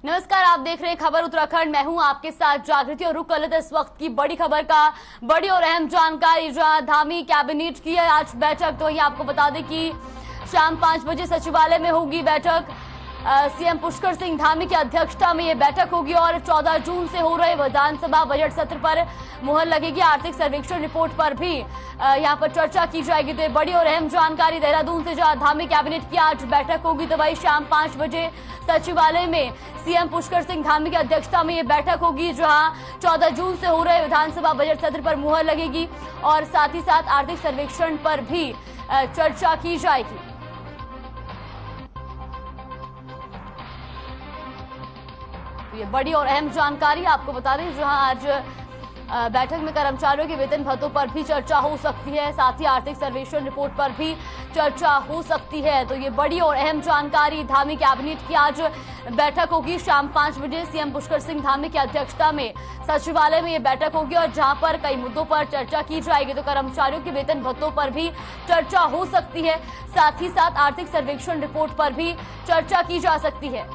नमस्कार, आप देख रहे हैं खबर उत्तराखंड। मैं हूं आपके साथ जागृति और रुक कर लेते इस वक्त की बड़ी खबर का। बड़ी और अहम जानकारी, जहां धामी कैबिनेट की है आज बैठक। तो ये आपको बता दें कि शाम 5 बजे सचिवालय में होगी बैठक। सीएम पुष्कर सिंह धामी की अध्यक्षता में ये बैठक होगी और 14 जून से हो रहे विधानसभा बजट सत्र पर मुहर लगेगी। आर्थिक सर्वेक्षण रिपोर्ट पर भी यहाँ पर चर्चा की जाएगी। तो ये बड़ी और अहम जानकारी देहरादून से, जहां धामी कैबिनेट की आज बैठक होगी। तो वही शाम 5 बजे सचिवालय में सीएम पुष्कर सिंह धामी की अध्यक्षता में ये बैठक होगी, जहां 14 जून से हो रहे विधानसभा बजट सत्र पर मुहर लगेगी और साथ ही साथ आर्थिक सर्वेक्षण पर भी चर्चा की जाएगी। ये बड़ी और अहम जानकारी आपको बता दें, जहां आज बैठक में कर्मचारियों के वेतन भत्तों पर भी चर्चा हो सकती है, साथ ही आर्थिक सर्वेक्षण रिपोर्ट पर भी चर्चा हो सकती है। तो ये बड़ी और अहम जानकारी, धामी कैबिनेट की आज बैठक होगी शाम 5 बजे सीएम पुष्कर सिंह धामी की अध्यक्षता में सचिवालय में ये बैठक होगी और जहां पर कई मुद्दों पर चर्चा की जाएगी। तो कर्मचारियों के वेतन भत्तों पर भी चर्चा हो सकती है, साथ ही साथ आर्थिक सर्वेक्षण रिपोर्ट पर भी चर्चा की जा सकती है।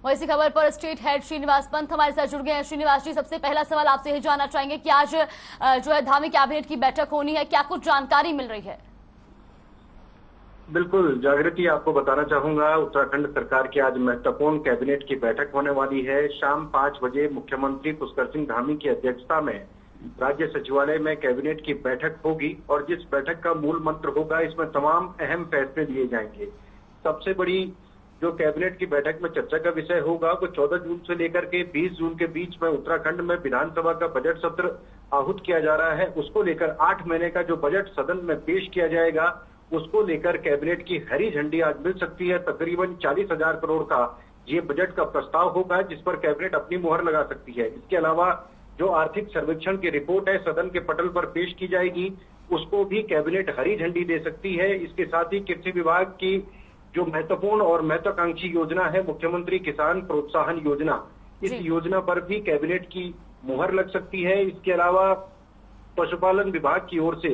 और इसी खबर पर स्टेट हेड श्रीनिवास पंत हमारे साथ जुड़ गए हैं। श्रीनिवास जी, सबसे पहला सवाल आपसे यही जानना चाहेंगे कि आज जो है धामी कैबिनेट की बैठक होनी है, क्या कुछ जानकारी मिल रही है? बिल्कुल जागृति, आपको बताना चाहूंगा उत्तराखंड सरकार की आज महत्वपूर्ण कैबिनेट की बैठक होने वाली है। शाम 5 बजे मुख्यमंत्री पुष्कर सिंह धामी की अध्यक्षता में राज्य सचिवालय में कैबिनेट की बैठक होगी और जिस बैठक का मूल मंत्र होगा, इसमें तमाम अहम फैसले लिए जाएंगे। सबसे बड़ी जो कैबिनेट की बैठक में चर्चा का विषय होगा वो 14 जून से लेकर के 20 जून के बीच में उत्तराखंड में विधानसभा का बजट सत्र आहूत किया जा रहा है। उसको लेकर 8 महीने का जो बजट सदन में पेश किया जाएगा, उसको लेकर कैबिनेट की हरी झंडी आज मिल सकती है। तकरीबन 40,000 करोड़ का ये बजट का प्रस्ताव होगा, जिस पर कैबिनेट अपनी मुहर लगा सकती है। इसके अलावा जो आर्थिक सर्वेक्षण की रिपोर्ट है सदन के पटल पर पेश की जाएगी, उसको भी कैबिनेट हरी झंडी दे सकती है। इसके साथ ही कृषि विभाग की जो महत्वपूर्ण और महत्वाकांक्षी योजना है मुख्यमंत्री किसान प्रोत्साहन योजना, इस योजना पर भी कैबिनेट की मुहर लग सकती है। इसके अलावा पशुपालन विभाग की ओर से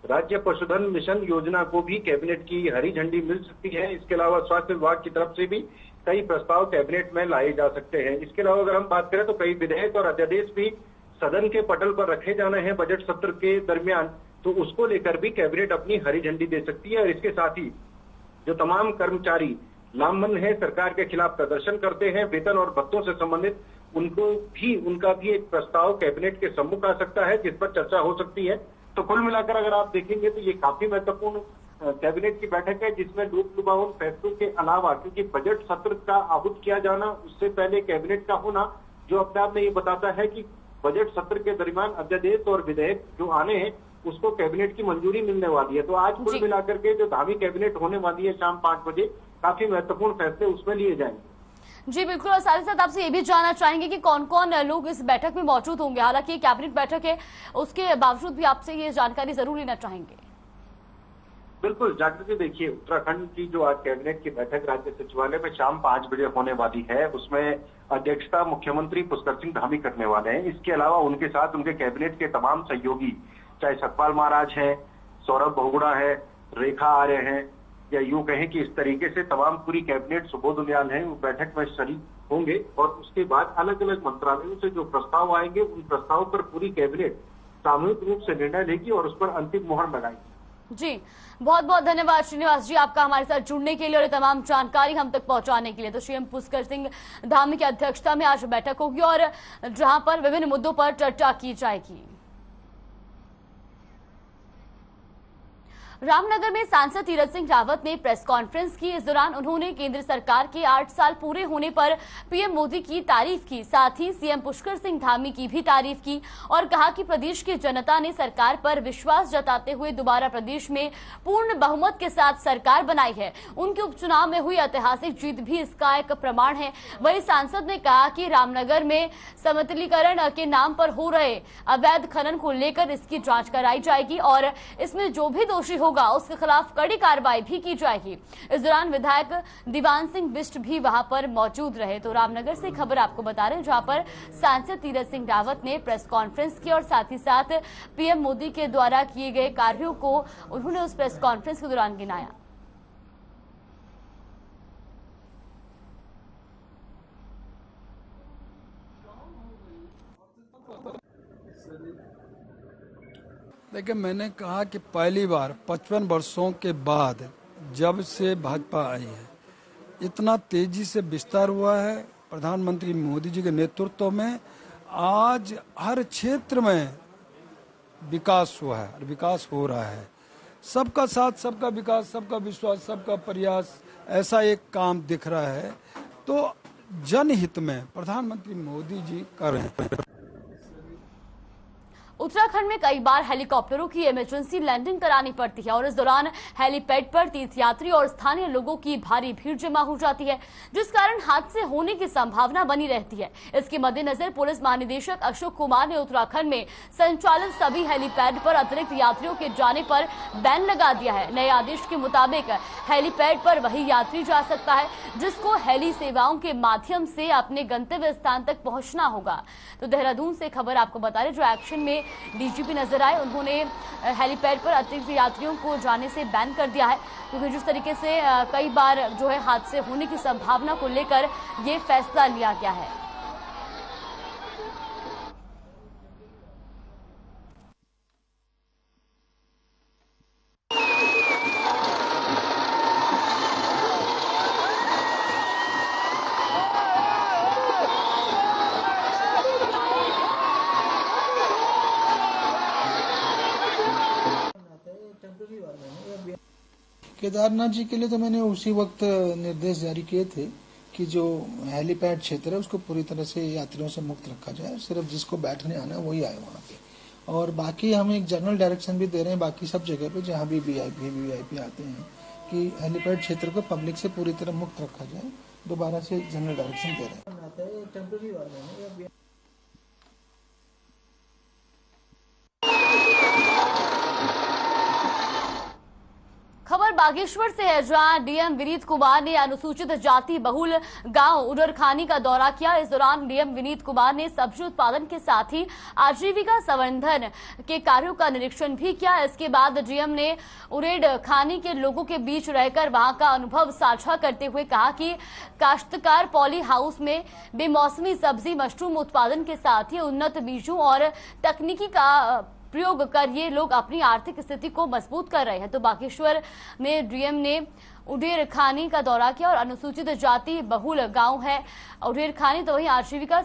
राज्य पशुधन मिशन योजना को भी कैबिनेट की हरी झंडी मिल सकती है। इसके अलावा स्वास्थ्य विभाग की तरफ से भी कई प्रस्ताव कैबिनेट में लाए जा सकते हैं। इसके अलावा अगर हम बात करें तो कई विधेयक और अध्यादेश भी सदन के पटल पर रखे जाने हैं बजट सत्र के दरमियान, तो उसको लेकर भी कैबिनेट अपनी हरी झंडी दे सकती है। और इसके साथ ही जो तमाम कर्मचारी लामबंद है, सरकार के खिलाफ प्रदर्शन करते हैं वेतन और भत्तों से संबंधित, उनका भी एक प्रस्ताव कैबिनेट के सम्मुख आ सकता है, जिस पर चर्चा हो सकती है। तो कुल मिलाकर अगर आप देखेंगे तो ये काफी महत्वपूर्ण कैबिनेट की बैठक है, जिसमें लोकलुभावन फैसलों के अलावा, क्योंकि बजट सत्र का आहूत किया जाना, उससे पहले कैबिनेट का होना, जो अपने आप में ये बताता है कि बजट सत्र के दरमियान अध्यादेश और विधेयक जो आने हैं उसको कैबिनेट की मंजूरी मिलने वाली है। तो आज कुल मिलाकर के जो धामी कैबिनेट होने वाली है शाम 5 बजे, काफी महत्वपूर्ण फैसले उसमें लिए जाएंगे। जी बिल्कुल, और साथ ही साथ आपसे ये भी जानना चाहेंगे कि कौन कौन लोग इस बैठक में मौजूद होंगे। हालांकि कैबिनेट बैठक है, उसके बावजूद भी आपसे ये जानकारी जरूर लेना चाहेंगे। बिल्कुल जागृति, देखिए उत्तराखंड की जो आज कैबिनेट की बैठक राज्य सचिवालय में शाम 5 बजे होने वाली है, उसमें अध्यक्षता मुख्यमंत्री पुष्कर सिंह धामी करने वाले हैं। इसके अलावा उनके साथ उनके कैबिनेट के तमाम सहयोगी, चाहे सतपाल महाराज हैं, सौरभ बहुगुणा है, रेखा आर्य हैं, या यूं कहें कि इस तरीके से तमाम पूरी कैबिनेट सुबोध उनियाल हैं, वो बैठक में शरीक होंगे। और उसके बाद अलग अलग मंत्रालयों से जो प्रस्ताव आएंगे, उन प्रस्तावों पर पूरी कैबिनेट सामूहिक रूप से निर्णय लेगी और उस पर अंतिम मुहर लगाएगी। जी बहुत बहुत धन्यवाद श्रीनिवास जी आपका हमारे साथ जुड़ने के लिए और तमाम जानकारी हम तक पहुंचाने के लिए। तो सीएम पुष्कर सिंह धामी की अध्यक्षता में आज बैठक होगी और जहां पर विभिन्न मुद्दों पर चर्चा की जाएगी। रामनगर में सांसद तीरथ सिंह रावत ने प्रेस कॉन्फ्रेंस की। इस दौरान उन्होंने केंद्र सरकार के 8 साल पूरे होने पर पीएम मोदी की तारीफ की, साथ ही सीएम पुष्कर सिंह धामी की भी तारीफ की और कहा कि प्रदेश की जनता ने सरकार पर विश्वास जताते हुए दोबारा प्रदेश में पूर्ण बहुमत के साथ सरकार बनाई है। उनके उपचुनाव में हुई ऐतिहासिक जीत भी इसका एक प्रमाण है। वहीं सांसद ने कहा कि रामनगर में समतलीकरण के नाम पर हो रहे अवैध खनन को लेकर इसकी जांच कराई जाएगी और इसमें जो भी दोषी होगा उसके खिलाफ कड़ी कार्रवाई भी की जाएगी। इस दौरान विधायक दीवान सिंह बिष्ट भी वहां पर मौजूद रहे। तो रामनगर से खबर आपको बता रहे हैं, जहां पर सांसद तीरथ सिंह रावत ने प्रेस कॉन्फ्रेंस की और साथ ही साथ पीएम मोदी के द्वारा किए गए कार्यों को उन्होंने उस प्रेस कॉन्फ्रेंस के दौरान गिनाया। देखिए, मैंने कहा कि पहली बार 55 वर्षों के बाद जब से भाजपा आई है, इतना तेजी से विस्तार हुआ है प्रधानमंत्री मोदी जी के नेतृत्व में। आज हर क्षेत्र में विकास हुआ है और विकास हो रहा है। सबका साथ, सबका विकास, सबका विश्वास, सबका प्रयास, ऐसा एक काम दिख रहा है। तो जनहित में प्रधानमंत्री मोदी जी कर रहे हैं। उत्तराखंड में कई बार हेलीकॉप्टरों की इमरजेंसी लैंडिंग करानी पड़ती है और इस दौरान हेलीपैड पर तीर्थयात्री और स्थानीय लोगों की भारी भीड़ जमा हो जाती है, जिस कारण हादसे होने की संभावना बनी रहती है। इसके मद्देनजर पुलिस महानिदेशक अशोक कुमार ने उत्तराखंड में संचालित सभी हेलीपैड पर अतिरिक्त यात्रियों के जाने पर बैन लगा दिया है। नए आदेश के मुताबिक हेलीपैड पर वही यात्री जा सकता है जिसको हेली सेवाओं के माध्यम से अपने गंतव्य स्थान तक पहुंचना होगा। तो देहरादून से खबर आपको बता रहे, जो एक्शन में डीजीपी नजर आए, उन्होंने हेलीपैड पर अतिरिक्त यात्रियों को जाने से बैन कर दिया है, क्योंकि जिस तरीके से कई बार जो है हादसे होने की संभावना को लेकर ये फैसला लिया गया है। केदारनाथ जी के लिए तो मैंने उसी वक्त निर्देश जारी किए थे कि जो हेलीपैड क्षेत्र है उसको पूरी तरह से यात्रियों से मुक्त रखा जाए, सिर्फ जिसको बैठने आना है वही आए वहाँ पे। और बाकी हम एक जनरल डायरेक्शन भी दे रहे हैं बाकी सब जगह पे जहाँ भी वीआईपी आते हैं कि हेलीपैड क्षेत्र को पब्लिक से पूरी तरह मुक्त रखा जाए। दोबारा से जनरल डायरेक्शन दे रहे हैं। खबर बागेश्वर से है, जहां डीएम विनीत कुमार ने अनुसूचित जाति बहुल गांव उडरखानी का दौरा किया। इस दौरान डीएम विनीत कुमार ने सब्जी उत्पादन के साथ ही आजीविका संवर्धन के कार्यों का निरीक्षण भी किया। इसके बाद डीएम ने उरेड खानी के लोगों के बीच रहकर वहां का अनुभव साझा करते हुए कहा कि काश्तकार पॉली हाउस में बेमौसमी सब्जी मशरूम उत्पादन के साथ ही उन्नत बीजों और तकनीकी का प्रयोग कर ये लोग अपनी आर्थिक स्थिति को मजबूत कर रहे हैं। तो बागेश्वर में डीएम ने उडेर खानी का दौरा किया और अनुसूचित जाति बहुल गांव है उडेर खानी, तो वहीं आजीविका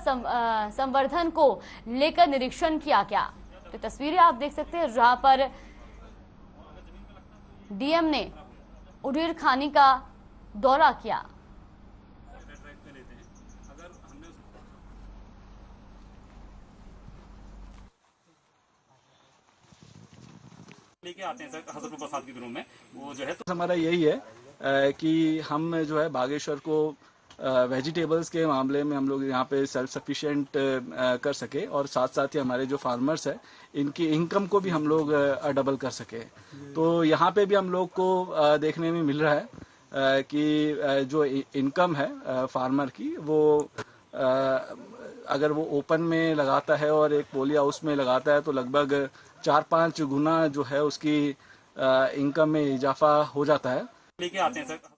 संवर्धन को लेकर निरीक्षण किया गया। तो तस्वीरें आप देख सकते हैं, जहां पर डीएम ने उडेर खानी का दौरा किया। लेके आते हैं सर हजरत बरसात के दिनों में, वो जो है तो हमारा यही है कि हम जो है बागेश्वर को वेजिटेबल्स के मामले में हम लोग यहाँ पे सेल्फ सफिशिएंट कर सके और साथ साथ ही हमारे जो फार्मर्स है इनकी इनकम को भी हम लोग डबल कर सके। तो यहाँ पे भी हम लोग को देखने में मिल रहा है कि जो इनकम है फार्मर की वो अगर वो ओपन में लगाता है और एक पोली हाउस में लगाता है तो लगभग 4-5 गुना जो है उसकी इनकम में इजाफा हो जाता है। लेके आते हैं सर।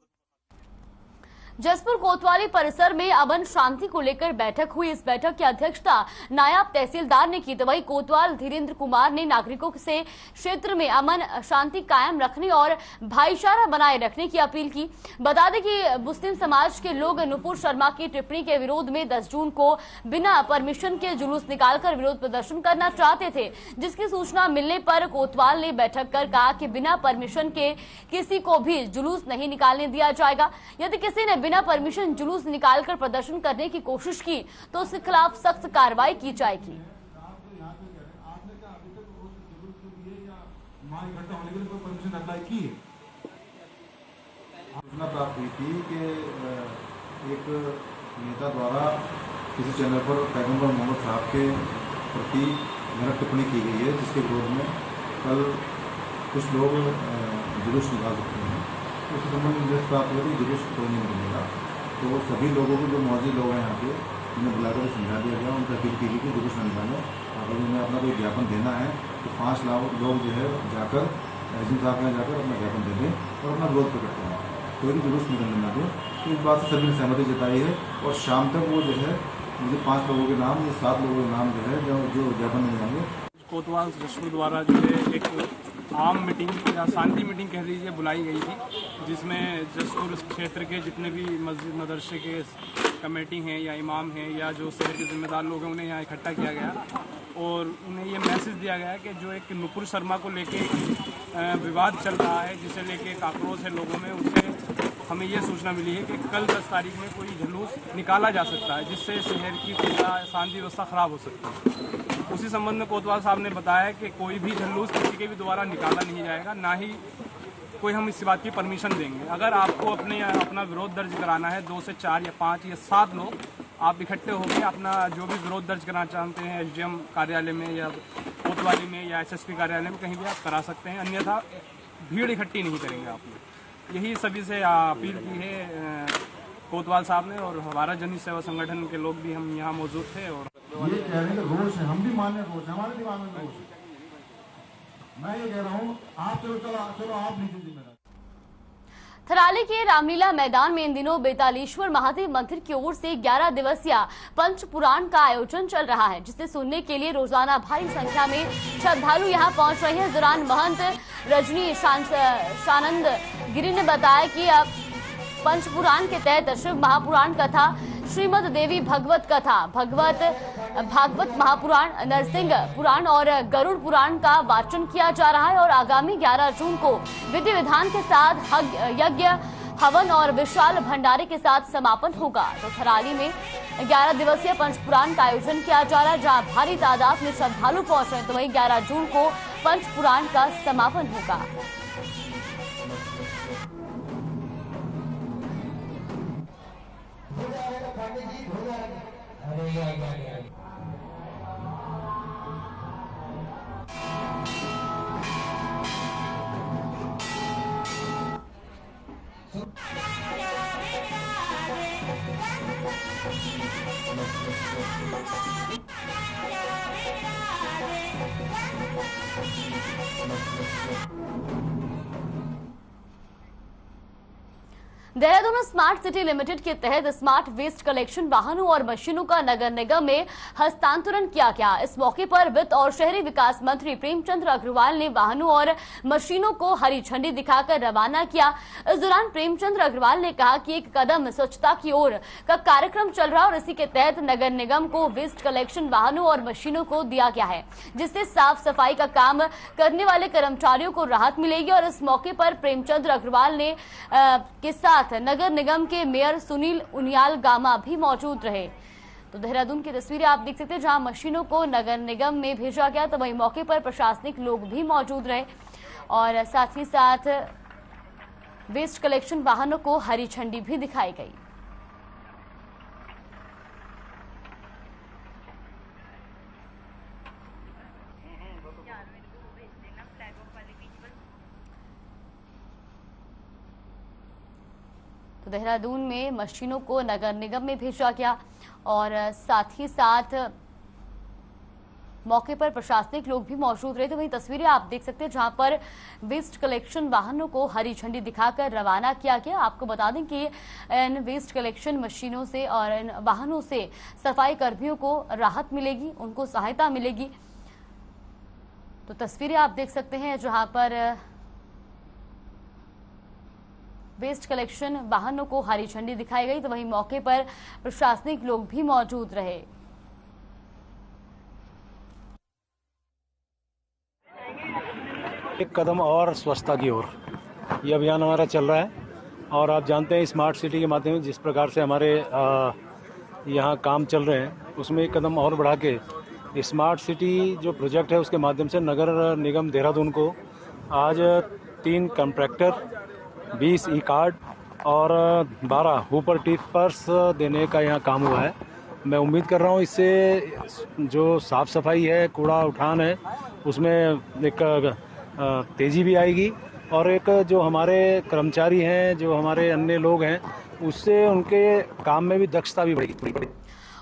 जसपुर कोतवाली परिसर में अमन शांति को लेकर बैठक हुई। इस बैठक की अध्यक्षता नायब तहसीलदार ने की। तो वही कोतवाल धीरेन्द्र कुमार ने नागरिकों से क्षेत्र में अमन शांति कायम रखने और भाईचारा बनाए रखने की अपील की। बता दें कि मुस्लिम समाज के लोग नुपुर शर्मा की टिप्पणी के विरोध में 10 जून को बिना परमिशन के जुलूस निकालकर विरोध प्रदर्शन करना चाहते थे, जिसकी सूचना मिलने पर कोतवाल ने बैठक कर कहा कि बिना परमिशन के किसी को भी जुलूस नहीं निकालने दिया जाएगा। यदि किसी ने बिना परमिशन जुलूस निकालकर प्रदर्शन करने की कोशिश की तो उसके खिलाफ सख्त कार्रवाई की जाएगी। सूचना प्राप्त हुई थी कि एक नेता द्वारा किसी चैनल पर पैगंबर मोहम्मद साहब के प्रति गलत टिप्पणी की गई है, जिसके विरोध में कल कुछ लोग जुलूस निकाल सकते हैं। उस संबंध में निर्देश प्राप्त हुआ कि जुलूस कोई नहीं निकलेगा। तो सभी लोगों को जो मौजूद लोग हैं यहाँ पे उन्हें बुलाकर समझा दिया गया, उनका अपील की गई कि जुलूस न निकालें। अगर उन्हें अपना कोई ज्ञापन देना है तो 5 लाख लोग जो है जाकर एसडीएम साहब के यहाँ जाकर अपना ज्ञापन दे दें और अपना विरोध प्रकट करें, कोई भी जुलूस निकलने न दें। तो इस बात से सभी ने सहमति जताई है और शाम तक वो जो है मुझे 5 लोगों के नाम या 7 लोगों के नाम जो है जो ज्ञापन नहीं जाएंगे। कोतवाल जशपुर द्वारा जो है एक आम मीटिंग या शांति मीटिंग कह लीजिए बुलाई गई थी, जिसमें जशपुर क्षेत्र के जितने भी मस्जिद मदरसे के कमेटी हैं या इमाम हैं या जो शहर के जिम्मेदार लोग हैं उन्हें यहाँ इकट्ठा किया गया और उन्हें ये मैसेज दिया गया कि जो एक नुपुर शर्मा को लेके विवाद चल रहा है, जिसे लेके एक आक्रोश है लोगों में, उससे हमें ये सूचना मिली है कि कल 10 तारीख में कोई जुलूस निकाला जा सकता है जिससे शहर की पूरा शांति व्यवस्था खराब हो सकती है। उसी संबंध में कोतवाल साहब ने बताया कि कोई भी जुलूस किसी के भी द्वारा निकाला नहीं जाएगा, ना ही कोई हम इस बात की परमिशन देंगे। अगर आपको अपना विरोध दर्ज कराना है 2 से 4 या 5 या 7 लोग आप इकट्ठे होकर अपना जो भी विरोध दर्ज कराना चाहते हैं एसडीएम कार्यालय में या कोतवाली में या एसएसपी कार्यालय में कहीं भी आप करा सकते हैं, अन्यथा भीड़ इकट्ठी नहीं करेंगे आप लोग। यही सभी से अपील की है कोतवाल साहब ने और हमारा जनहित सेवा संगठन के लोग भी हम यहाँ मौजूद थे। और ये कह रहे हैं रोज है, हम भी मान्य रोज है, हमारे दिमाग में रोज है। मैं ये कह रहा हूँ आप चलो आप लीजिए जिम्मेदारी। थराली के रामलीला मैदान में इन दिनों बेतालेश्वर महादेव मंदिर की ओर से 11 दिवसीय पंच पुराण का आयोजन चल रहा है, जिसे सुनने के लिए रोजाना भारी संख्या में श्रद्धालु यहां पहुंच रहे हैं। इस दौरान महंत रजनी शानंद गिरी ने बताया कि पंच पुराण के तहत शिव महापुराण कथा, श्रीमद देवी भगवत कथा, भागवत महापुराण, नरसिंह पुराण और गरुड़ पुराण का वाचन किया जा रहा है और आगामी 11 जून को विधि विधान के साथ यज्ञ, हवन और विशाल भंडारे के साथ समापन होगा। तो थराली में 11 दिवसीय पंचपुराण का आयोजन किया जा रहा है, जहां भारी तादाद में श्रद्धालु पहुंच रहे हैं। तो वहीं 11 जून को पंचपुराण का समापन होगा। देहरादून स्मार्ट सिटी लिमिटेड के तहत स्मार्ट वेस्ट कलेक्शन वाहनों और मशीनों का नगर निगम में हस्तांतरण किया गया। इस मौके पर वित्त और शहरी विकास मंत्री प्रेमचंद अग्रवाल ने वाहनों और मशीनों को हरी झंडी दिखाकर रवाना किया। इस दौरान प्रेमचंद अग्रवाल ने कहा कि एक कदम स्वच्छता की ओर का कार्यक्रम चल रहा है और इसी के तहत नगर निगम को वेस्ट कलेक्शन वाहनों और मशीनों को दिया गया है, जिससे साफ सफाई का काम करने वाले कर्मचारियों को राहत मिलेगी। और इस मौके पर प्रेमचंद अग्रवाल ने के साथ नगर निगम के मेयर सुनील उनियाल गामा भी मौजूद रहे। तो देहरादून की तस्वीरें आप देख सकते हैं, जहां मशीनों को नगर निगम में भेजा गया, तो वहीं मौके पर प्रशासनिक लोग भी मौजूद रहे और साथ ही साथ वेस्ट कलेक्शन वाहनों को हरी झंडी भी दिखाई गई। तो देहरादून में मशीनों को नगर निगम में भेजा गया और साथ ही साथ मौके पर प्रशासनिक लोग भी मौजूद रहे। तो वही तस्वीरें आप देख सकते हैं, जहां पर वेस्ट कलेक्शन वाहनों को हरी झंडी दिखाकर रवाना किया गया। आपको बता दें कि इन वेस्ट कलेक्शन मशीनों से और इन वाहनों से सफाई कर्मियों को राहत मिलेगी, उनको सहायता मिलेगी। तो तस्वीरें आप देख सकते हैं, जहां पर वेस्ट कलेक्शन वाहनों को हरी झंडी दिखाई गई। तो वहीं मौके पर प्रशासनिक लोग भी मौजूद रहे। एक कदम और स्वच्छता की ओर ये अभियान हमारा चल रहा है और आप जानते हैं स्मार्ट सिटी के माध्यम से जिस प्रकार से हमारे यहाँ काम चल रहे हैं, उसमें एक कदम और बढ़ा के स्मार्ट सिटी जो प्रोजेक्ट है उसके माध्यम से नगर निगम देहरादून को आज 3 कॉन्ट्रैक्टर, 20 ई कार्ड और 12 हुपर टिपर्स देने का यहाँ काम हुआ है। मैं उम्मीद कर रहा हूँ इससे जो साफ़ सफाई है, कूड़ा उठान है, उसमें एक तेज़ी भी आएगी और एक जो हमारे कर्मचारी हैं, जो हमारे अन्य लोग हैं, उससे उनके काम में भी दक्षता भी बढ़ेगी।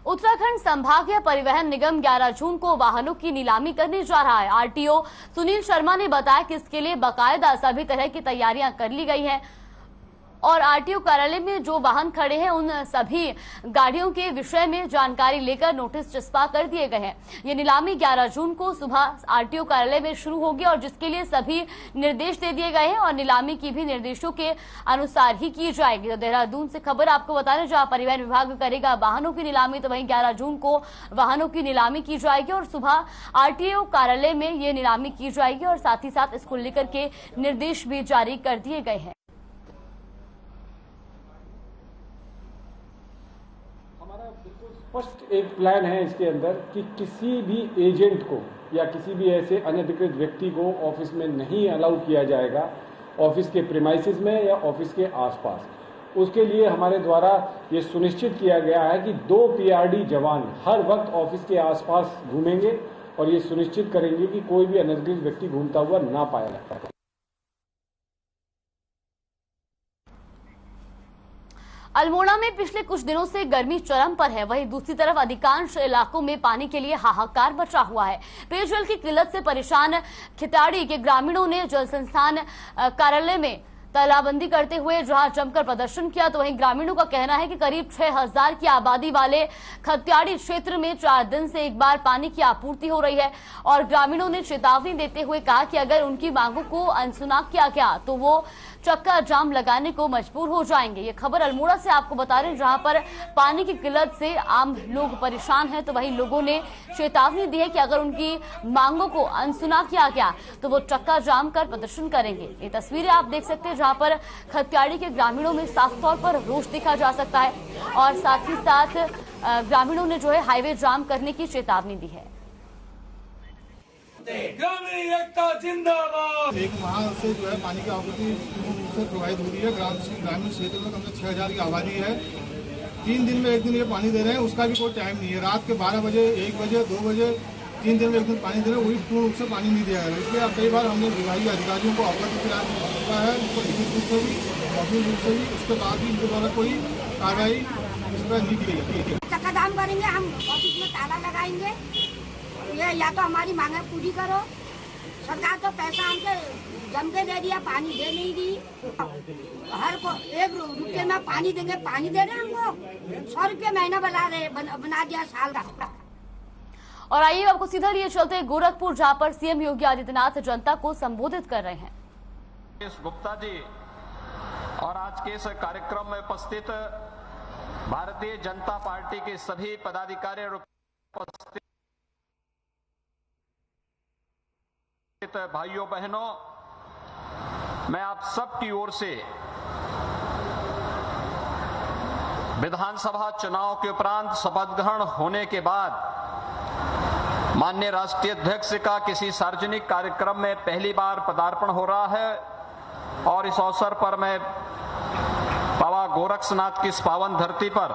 उत्तराखंड संभागीय परिवहन निगम 11 जून को वाहनों की नीलामी करने जा रहा है। आरटीओ सुनील शर्मा ने बताया कि इसके लिए बाकायदा सभी तरह की तैयारियां कर ली गई हैं और आरटीओ कार्यालय में जो वाहन खड़े हैं उन सभी गाड़ियों के विषय में जानकारी लेकर नोटिस चिपका कर दिए गए हैं। ये नीलामी 11 जून को सुबह आरटीओ कार्यालय में शुरू होगी और जिसके लिए सभी निर्देश दे दिए गए हैं और नीलामी की भी निर्देशों के अनुसार ही की जाएगी। तो देहरादून से खबर आपको बता रहे, जहां परिवहन विभाग करेगा वाहनों की नीलामी, तो वहीं 11 जून को वाहनों की नीलामी की जाएगी और सुबह आरटीओ कार्यालय में ये नीलामी की जाएगी और साथ ही साथ इसको लेकर के निर्देश भी जारी कर दिए गए हैं। स्पष्ट एक प्लान है इसके अंदर कि किसी भी एजेंट को या किसी भी ऐसे अनधिकृत व्यक्ति को ऑफिस में नहीं अलाउ किया जाएगा, ऑफिस के प्रीमाइसेस में या ऑफिस के आसपास। उसके लिए हमारे द्वारा ये सुनिश्चित किया गया है कि 2 पीआरडी जवान हर वक्त ऑफिस के आसपास घूमेंगे और ये सुनिश्चित करेंगे कि कोई भी अनधिकृत व्यक्ति घूमता हुआ ना पाया जाता है। अल्मोड़ा में पिछले कुछ दिनों से गर्मी चरम पर है, वहीं दूसरी तरफ अधिकांश इलाकों में पानी के लिए हाहाकार मचा हुआ है। पेयजल की किल्लत से परेशान खिताड़ी के ग्रामीणों ने जल संस्थान कार्यालय में तालाबंदी करते हुए जहां जमकर प्रदर्शन किया, तो वहीं ग्रामीणों का कहना है कि करीब 6000 की आबादी वाले खत्याड़ी क्षेत्र में 4 दिन से एक बार पानी की आपूर्ति हो रही है और ग्रामीणों ने चेतावनी देते हुए कहा कि अगर उनकी मांगों को अनसुना किया गया तो वो चक्का जाम लगाने को मजबूर हो जाएंगे। ये खबर अल्मोड़ा से आपको बता रहे हैं, जहां पर पानी की किल्लत से आम लोग परेशान हैं, तो वहीं लोगों ने चेतावनी दी है कि अगर उनकी मांगों को अनसुना किया गया तो वो चक्का जाम कर प्रदर्शन करेंगे। ये तस्वीरें आप देख सकते हैं, जहां पर खत्याड़ी के ग्रामीणों में साफ तौर पर रोष देखा जा सकता है और साथ ही साथ ग्रामीणों ने जो है हाईवे जाम करने की चेतावनी दी है। ग्रामीण एकता जिंदाबाद। एक माह से जो है पानी की आपूर्ति से प्रोवाइड हो रही है। ग्रामीण क्षेत्र में कम से 6000 की आबादी है। 3 दिन में एक दिन ये पानी दे रहे हैं, उसका भी कोई टाइम नहीं है। रात के 12 बजे, 1 बजे, 2 बजे 3 दिन में एक दिन पानी दे रहे हैं, वही पूर्ण रूप से पानी नहीं दिया है। इसलिए कई बार हमने विभागीय अधिकारियों को अवगत करा चुका है, उनको लिखित रूप से भी, मौखिक रूप से भी, उसके बाद भी इनके द्वारा कोई कार्रवाई इस पर नहीं की गई। चक्का जाम करेंगे, हम ऑफिस में ताला लगाएंगे, ये या तो हमारी मांगे पूरी करो। सरकार तो पैसा हमसे जम के दे दिया, पानी दे नहीं दी। हर को 1 रुपये में पानी देंगे, पानी दे रहे हैं हमको 100 रुपये महीना बना दिया साल का। और आइए आपको सीधा लिए चलते हैं गोरखपुर, जहां पर सीएम योगी आदित्यनाथ जनता को संबोधित कर रहे हैं। गुप्ता जी और आज के इस कार्यक्रम में उपस्थित भारतीय जनता पार्टी के सभी पदाधिकारी और उपस्थित भाइयों बहनों, मैं आप सब की ओर से विधानसभा चुनाव के उपरांत शपथ ग्रहण होने के बाद माननीय राष्ट्रीय अध्यक्ष का किसी सार्वजनिक कार्यक्रम में पहली बार पदार्पण हो रहा है और इस अवसर पर मैं बाबा गोरक्षनाथ की इस पावन धरती पर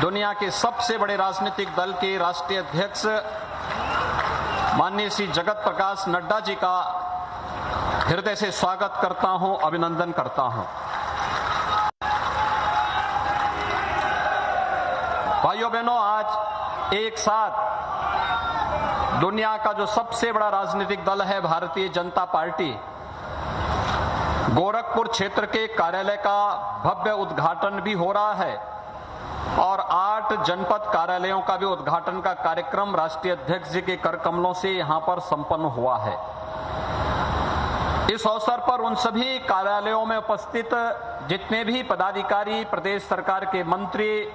दुनिया के सबसे बड़े राजनीतिक दल के राष्ट्रीय अध्यक्ष माननीय श्री जगत प्रकाश नड्डा जी का हृदय से स्वागत करता हूं, अभिनंदन करता हूं। भाइयों बहनों, आज एक साथ दुनिया का जो सबसे बड़ा राजनीतिक दल है भारतीय जनता पार्टी, गोरखपुर क्षेत्र के कार्यालय का भव्य उद्घाटन भी हो रहा है और 8 जनपद कार्यालयों का भी उद्घाटन का कार्यक्रम राष्ट्रीय अध्यक्ष जी के कर कमलों से यहां पर संपन्न हुआ है। इस अवसर पर उन सभी कार्यालयों में उपस्थित जितने भी पदाधिकारी, प्रदेश सरकार के मंत्री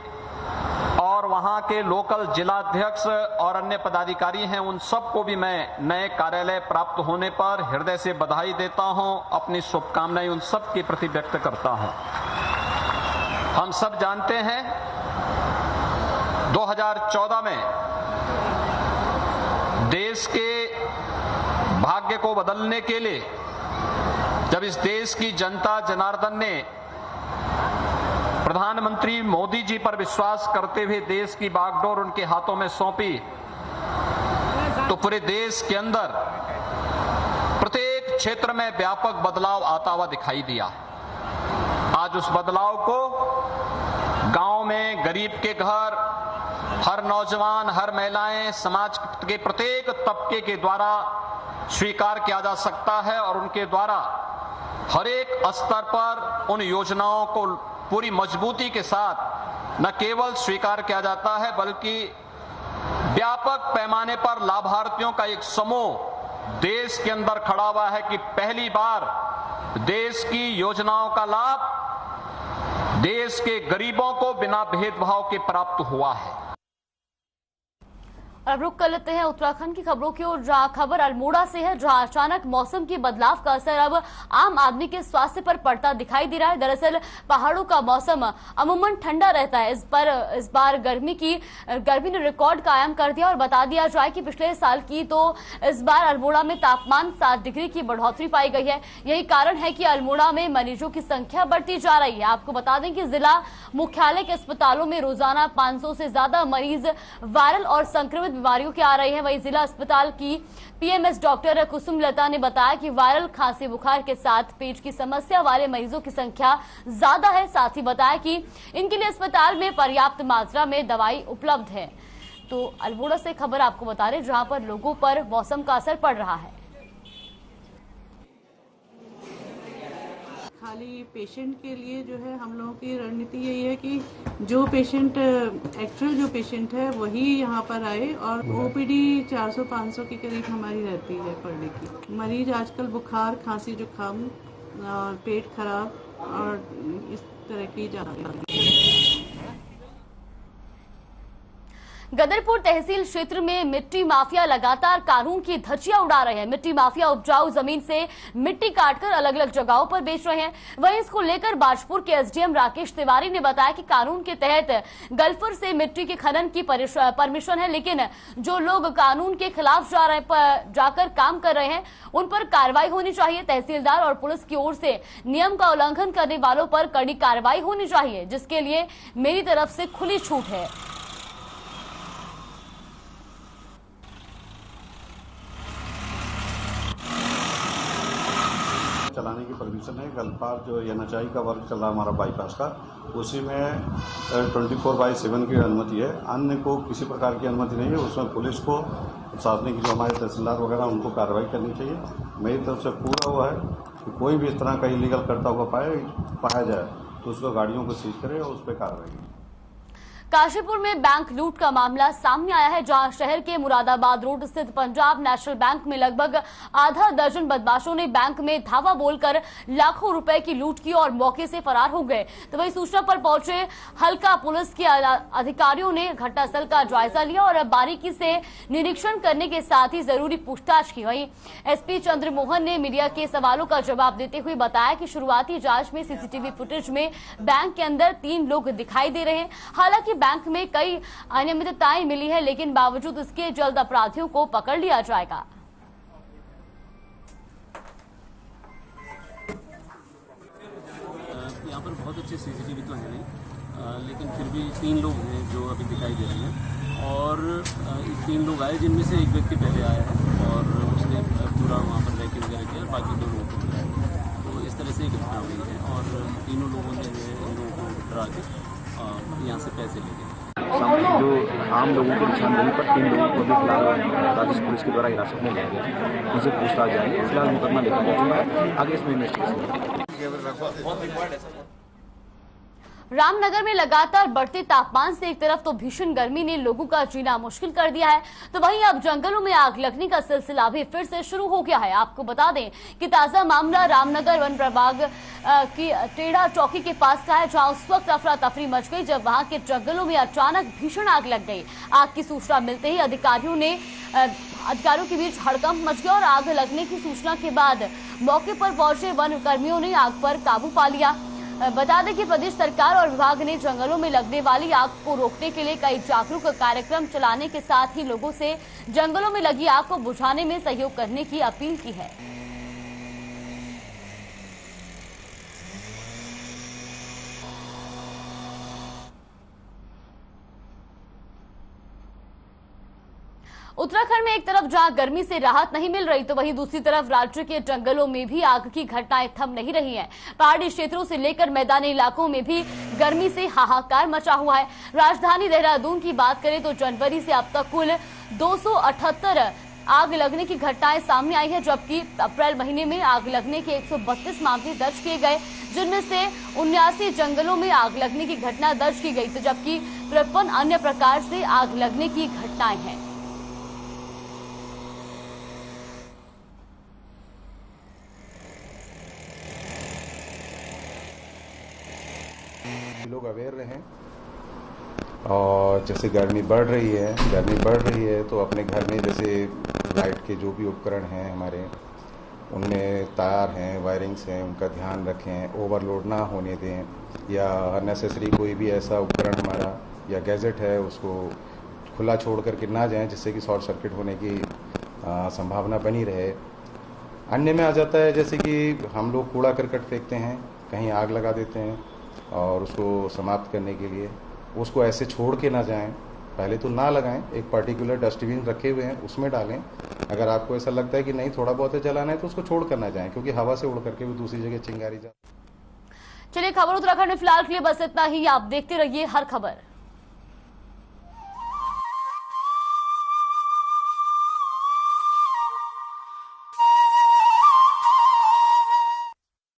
और वहां के लोकल जिलाध्यक्ष और अन्य पदाधिकारी हैं, उन सबको भी मैं नए कार्यालय प्राप्त होने पर हृदय से बधाई देता हूं, अपनी शुभकामनाएं उन सब के प्रति व्यक्त करता हूं। हम सब जानते हैं 2014 में देश के भाग्य को बदलने के लिए जब इस देश की जनता जनार्दन ने प्रधानमंत्री मोदी जी पर विश्वास करते हुए देश की बागडोर उनके हाथों में सौंपी, तो पूरे देश के अंदर क्षेत्र में व्यापक बदलाव आता हुआ दिखाई दिया। आज उस बदलाव को गांव में गरीब के घर, हर नौजवान, हर महिलाएं, समाज के प्रत्येक तबके के द्वारा स्वीकार किया जा सकता है और उनके द्वारा हर एक स्तर पर उन योजनाओं को पूरी मजबूती के साथ न केवल स्वीकार किया जाता है बल्कि व्यापक पैमाने पर लाभार्थियों का एक समूह देश के अंदर खड़ा हुआ है कि पहली बार देश की योजनाओं का लाभ देश के गरीबों को बिना भेदभाव के प्राप्त हुआ है। अब रुक कर लेते हैं उत्तराखंड की खबरों की ओर, जहां खबर अल्मोड़ा से है, जहां अचानक मौसम के बदलाव का असर अब आम आदमी के स्वास्थ्य पर पड़ता दिखाई दे रहा है। दरअसल पहाड़ों का मौसम अमूमन ठंडा रहता है, इस बार गर्मी ने रिकॉर्ड कायम कर दिया। और बता दिया जाए कि पिछले साल की तो इस बार अल्मोड़ा में तापमान 7 डिग्री की बढ़ोतरी पाई गई है। यही कारण है कि अल्मोड़ा में मरीजों की संख्या बढ़ती जा रही है। आपको बता दें कि जिला मुख्यालय के अस्पतालों में रोजाना 500 से ज्यादा मरीज वायरल और संक्रमित बीमारियों के आ रहे हैं। वहीं जिला अस्पताल की पीएमएस डॉक्टर कुसुम लता ने बताया कि वायरल खांसी बुखार के साथ पेट की समस्या वाले मरीजों की संख्या ज्यादा है। साथ ही बताया कि इनके लिए अस्पताल में पर्याप्त मात्रा में दवाई उपलब्ध है। तो अल्मोड़ा से खबर आपको बता रहे, जहां पर लोगों पर मौसम का असर पड़ रहा है। खाली पेशेंट के लिए जो है हम लोगों की रणनीति यही है कि जो पेशेंट एक्चुअल जो पेशेंट है वही यहाँ पर आए और ओपीडी 400-500 के करीब हमारी रहती है पर डे की। मरीज आजकल बुखार, खांसी, जुकाम और पेट खराब और इस तरह की गदरपुर तहसील क्षेत्र में मिट्टी माफिया लगातार कानून की धज्जियां उड़ा रहे हैं। मिट्टी माफिया उपजाऊ जमीन से मिट्टी काटकर अलग अलग जगहों पर बेच रहे हैं। वहीं इसको लेकर बाजपुर के एसडीएम राकेश तिवारी ने बताया कि कानून के तहत गल्फर से मिट्टी के खनन की परमिशन है, लेकिन जो लोग कानून के खिलाफ जाकर काम कर रहे हैं उन पर कार्रवाई होनी चाहिए। तहसीलदार और पुलिस की ओर से नियम का उल्लंघन करने वालों पर कड़ी कार्रवाई होनी चाहिए, जिसके लिए मेरी तरफ से खुली छूट है। चलाने की परमिशन है। गलपार जो एनएचआई का वर्क चल रहा है हमारा बाईपास का, उसी में 24/7 की अनुमति है। अन्य को किसी प्रकार की अनुमति नहीं है। उसमें पुलिस को, प्रशासनिक जो हमारे तहसीलदार वगैरह उनको कार्रवाई करनी चाहिए। मेरी तरफ से पूरा हुआ है कि कोई भी इस तरह का इलीगल करता हुआ पाया जाए तो उसको गाड़ियों को सीज करे और उस पर कार्रवाई करे। काशीपुर में बैंक लूट का मामला सामने आया है, जहां शहर के मुरादाबाद रोड स्थित पंजाब नेशनल बैंक में लगभग आधा दर्जन बदमाशों ने बैंक में धावा बोलकर लाखों रुपए की लूट की और मौके से फरार हो गए। तो वही सूचना पर पहुंचे हल्का पुलिस के अधिकारियों ने घटनास्थल का जायजा लिया और बारीकी से निरीक्षण करने के साथ ही जरूरी पूछताछ की। वहीं एसपी चंद्रमोहन ने मीडिया के सवालों का जवाब देते हुए बताया कि शुरुआती जांच में सीसीटीवी फुटेज में बैंक के अंदर 3 लोग दिखाई दे रहे हैं। हालांकि बैंक में कई अनियमितताएं मिली है, लेकिन बावजूद इसके जल्द अपराधियों को पकड़ लिया जाएगा। यहाँ पर बहुत अच्छे सीसीटीवी तो है नहीं, लेकिन फिर भी 3 लोग हैं जो अभी दिखाई दे रहे हैं और 3 लोग आए, जिनमें से एक व्यक्ति पहले आया है और उसने पूरा वहाँ पर रैकेट वगैरह किया, बाकी 2 लोगों को बुलाया। तो इस तरह से एक घटना हुई है और तीनों लोगों ने इन लोगों को डरा के यहाँ से पैसे ले गए। जो आम लोगों के निशान वहीं पर 3 लोगों को भी फिलहाल राजस्थान पुलिस के द्वारा हिरासत में लिया गया, उनसे पूछताछ जारी है। फिलहाल मुकदमा लिखा जा चुका है, आगे इसमें इन्वेस्टिगेशन। रामनगर में लगातार बढ़ते तापमान से एक तरफ तो भीषण गर्मी ने लोगों का जीना मुश्किल कर दिया है, तो वहीं अब जंगलों में आग लगने का सिलसिला भी फिर से शुरू हो गया है। आपको बता दें कि ताजा मामला रामनगर वन प्रभाग की टेढ़ा चौकी के पास का है, जहां उस वक्त अफरा तफरी मच गई जब वहां के जंगलों में अचानक भीषण आग लग गई। आग की सूचना मिलते ही अधिकारियों के बीच हड़कंप मच गया और आग लगने की सूचना के बाद मौके पर पहुंचे वन कर्मियों ने आग पर काबू पा लिया। बता दें कि प्रदेश सरकार और विभाग ने जंगलों में लगने वाली आग को रोकने के लिए कई जागरूक कार्यक्रम चलाने के साथ ही लोगों से जंगलों में लगी आग को बुझाने में सहयोग करने की अपील की है। उत्तराखंड में एक तरफ जहां गर्मी से राहत नहीं मिल रही तो वहीं दूसरी तरफ राज्य के जंगलों में भी आग की घटनाएं थम नहीं रही हैं। पहाड़ी क्षेत्रों से लेकर मैदानी इलाकों में भी गर्मी से हाहाकार मचा हुआ है। राजधानी देहरादून की बात करें तो जनवरी से अब तक कुल 278 आग लगने की घटनाएं सामने आई है, जबकि अप्रैल महीने में आग लगने के 132 मामले दर्ज किए गए, जिनमें से 79 जंगलों में आग लगने की घटना दर्ज की गई, तो जबकि 53 अन्य प्रकार से आग लगने की घटनाएं हैं। लोग अवेयर रहें और जैसे गर्मी बढ़ रही है तो अपने घर में जैसे लाइट के जो भी उपकरण हैं हमारे, उनमें तार हैं, वायरिंग्स हैं, उनका ध्यान रखें, ओवरलोड ना होने दें, या अननेसेसरी कोई भी ऐसा उपकरण हमारा या गैजेट है उसको खुला छोड़ करके ना जाएं, जिससे कि शॉर्ट सर्किट होने की संभावना बनी रहे। अन्य में आ जाता है जैसे कि हम लोग कूड़ा करकट फेंकते हैं, कहीं आग लगा देते हैं और उसको समाप्त करने के लिए उसको ऐसे छोड़ के ना जाएं, पहले तो ना लगाएं, एक पर्टिकुलर डस्टबिन रखे हुए हैं उसमें डालें। अगर आपको ऐसा लगता है कि नहीं थोड़ा बहुत जलाना है तो उसको छोड़ कर ना जाएं, क्योंकि हवा से उड़ करके भी दूसरी जगह चिंगारी जा। चलिए, खबर उत्तराखंड में फिलहाल के लिए बस इतना ही। आप देखते रहिए हर खबर।